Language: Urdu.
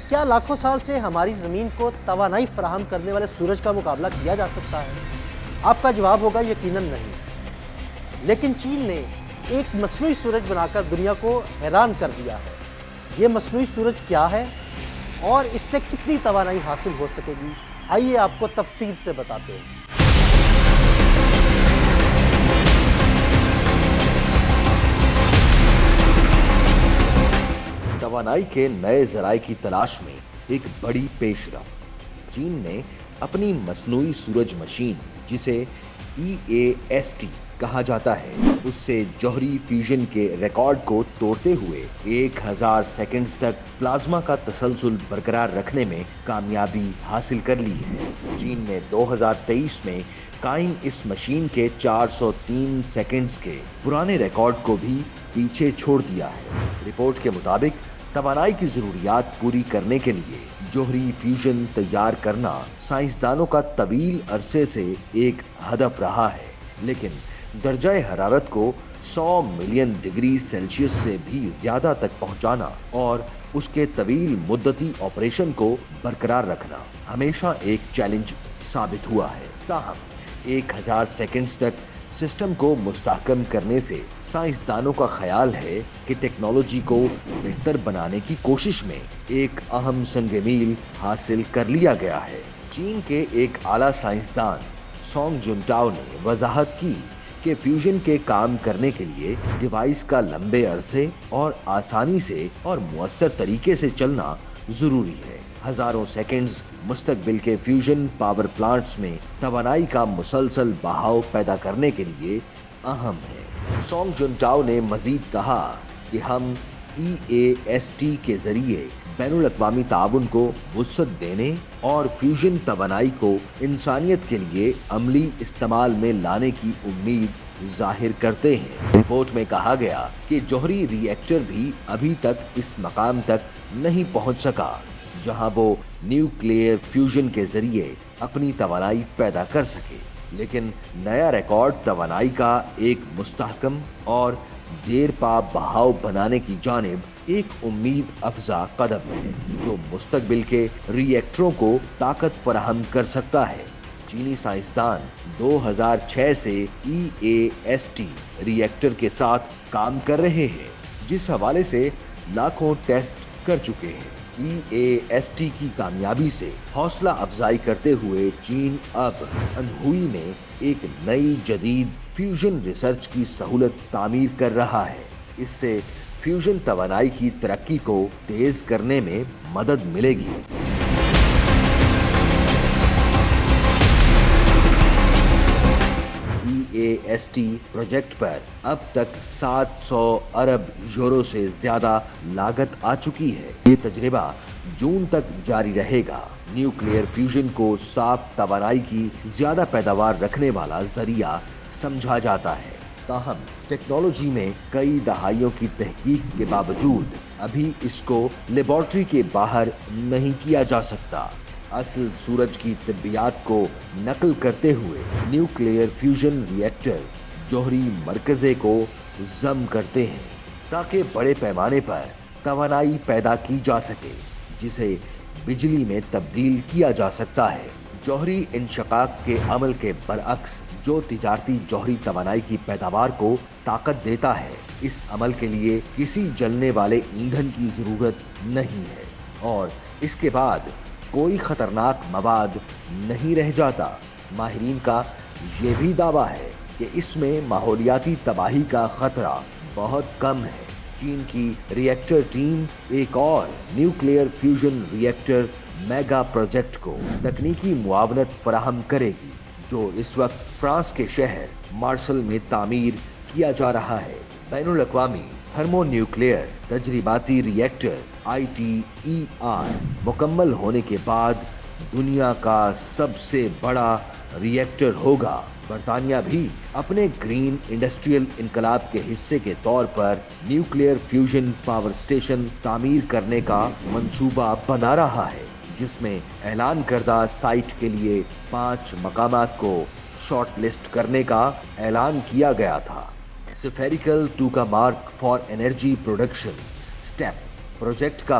کیا لاکھوں سال سے ہماری زمین کو توانائی فراہم کرنے والے سورج کا مقابلہ کیا جا سکتا ہے؟ آپ کا جواب ہوگا یقیناً نہیں۔ لیکن چین نے ایک مصنوعی سورج بنا کر دنیا کو حیران کر دیا ہے۔ یہ مصنوعی سورج کیا ہے اور اس سے کتنی توانائی حاصل ہو سکے گی؟ آئیے آپ کو تفصیل سے بتاتے ہیں۔ توانائی کے نئے ذرائع کی تلاش میں ایک بڑی پیش رفت۔ چین نے اپنی مصنوعی سورج مشین، جسے EAST کہا جاتا ہے، اس سے جوہری فیوژن کے ریکارڈ کو توڑتے ہوئے 1000 سیکنڈز تک پلازما کا تسلسل برقرار رکھنے میں کامیابی حاصل کر لی ہے۔ چین نے 2023 میں قائم اس مشین کے 403 سیکنڈز کے پرانے ریکارڈ کو بھی پیچھے چھوڑ دیا ہے۔ رپورٹ کے مطابق توانائی کی ضروریات پوری کرنے کے لیے جوہری فیوژن تیار کرنا سائنسدانوں کا طویل عرصے سے ایک ہدف رہا ہے، لیکن درجہ حرارت کو 100 ملین ڈگری سیلسیس سے بھی زیادہ تک پہنچانا اور اس کے طویل مدتی آپریشن کو برقرار رکھنا ہمیشہ ایک چیلنج ثابت ہوا ہے۔ تاہم 1000 سیکنڈز تک سسٹم کو مستحکم کرنے سے سائنسدانوں کا خیال ہے کہ ٹیکنالوجی کو بہتر بنانے کی کوشش میں ایک اہم سنگ میل حاصل کر لیا گیا ہے۔ چین کے ایک اعلیٰ سائنسدان سونگ جنٹاؤ نے وضاحت کی کہ فیوژن کے کام کرنے کے لیے ڈیوائس کا لمبے عرصے اور آسانی سے اور مؤثر طریقے سے چلنا ضروری ہے۔ ہزاروں سیکنڈز مستقبل کے فیوژن پاور پلانٹس میں توانائی کا مسلسل بہاؤ پیدا کرنے کے لیے اہم ہے۔ سونگ جنٹاؤ نے مزید کہا کہ ہم EAST کے ذریعے بین الاقوامی تعاون کو وسعت دینے اور فیوژن توانائی کو انسانیت کے لیے عملی استعمال میں لانے کی امید ظاہر کرتے ہیں۔ رپورٹ میں کہا گیا کہ جوہری ری ایکٹر بھی ابھی تک اس مقام تک نہیں پہنچ سکا جہاں وہ نیوکلیئر فیوژن کے ذریعے اپنی توانائی پیدا کر سکے، لیکن نیا ریکارڈ توانائی کا ایک مستحکم اور دیر پا بہاؤ بنانے کی جانب ایک امید افزا قدم ہے جو مستقبل کے ری ایکٹروں کو طاقت فراہم کر سکتا ہے۔ چینی سائنسدان 2006 سے EAST ری ایکٹر کے ساتھ کام کر رہے ہیں، جس حوالے سے لاکھوں ٹیسٹ کر چکے ہیں۔ EAST کی کامیابی سے حوصلہ افزائی کرتے ہوئے چین اب انہوئی میں ایک نئی جدید فیوژن ریسرچ کی سہولت تعمیر کر رہا ہے۔ اس سے فیوژن توانائی کی ترقی کو تیز کرنے میں مدد ملے گی۔ EAST پروجیکٹ پر اب تک 700 ارب یورو سے زیادہ لاگت آ چکی ہے۔ یہ تجربہ جون تک جاری رہے گا۔ نیوکلیئر فیوژن کو صاف توانائی کی زیادہ پیداوار رکھنے والا ذریعہ سمجھا جاتا ہے۔ تاہم ٹیکنالوجی میں کئی دہائیوں کی تحقیق کے باوجود ابھی اس کو لیبارٹری کے باہر نہیں کیا جا سکتا۔ اصل سورج کی طبیعت کو نقل کرتے ہوئے نیوکلیئر فیوژن ری ایکٹر جوہری مرکزے کو ضم کرتے ہیں تاکہ بڑے پیمانے پر توانائی پیدا کی جا سکے جسے بجلی میں تبدیل کیا جا سکتا ہے۔ جوہری انشقاق کے عمل کے برعکس جو تجارتی جوہری توانائی کی پیداوار کو طاقت دیتا ہے، اس عمل کے لیے کسی جلنے والے ایندھن کی ضرورت نہیں ہے اور اس کے بعد کوئی خطرناک مواد نہیں رہ جاتا۔ ماہرین کا یہ بھی دعویٰ ہے کہ اس میں ماحولیاتی تباہی کا خطرہ بہت کم ہے۔ چین کی ری ایکٹر ٹیم ایک اور نیوکلیئر فیوژن ری ایکٹر میگا پروجیکٹ کو تکنیکی معاونت فراہم کرے گی، جو اس وقت فرانس کے شہر مارسل میں تعمیر کیا جا رہا ہے۔ بین الاقوامی تھرمو نیوکلیئر تجرباتی ری ایکٹر ITER مکمل ہونے کے بعد دنیا کا سب سے بڑا ری ایکٹر ہوگا۔ برطانیہ بھی اپنے گرین انڈسٹریل انقلاب کے حصے کے طور پر نیوکلیئر فیوژن پاور اسٹیشن تعمیر کرنے کا منصوبہ بنا رہا ہے، جس میں اعلان کردہ سائٹ کے لیے 5 مقامات کو شارٹ لسٹ کرنے کا اعلان کیا گیا تھا۔ Spherical tokamak for energy production STEP project کا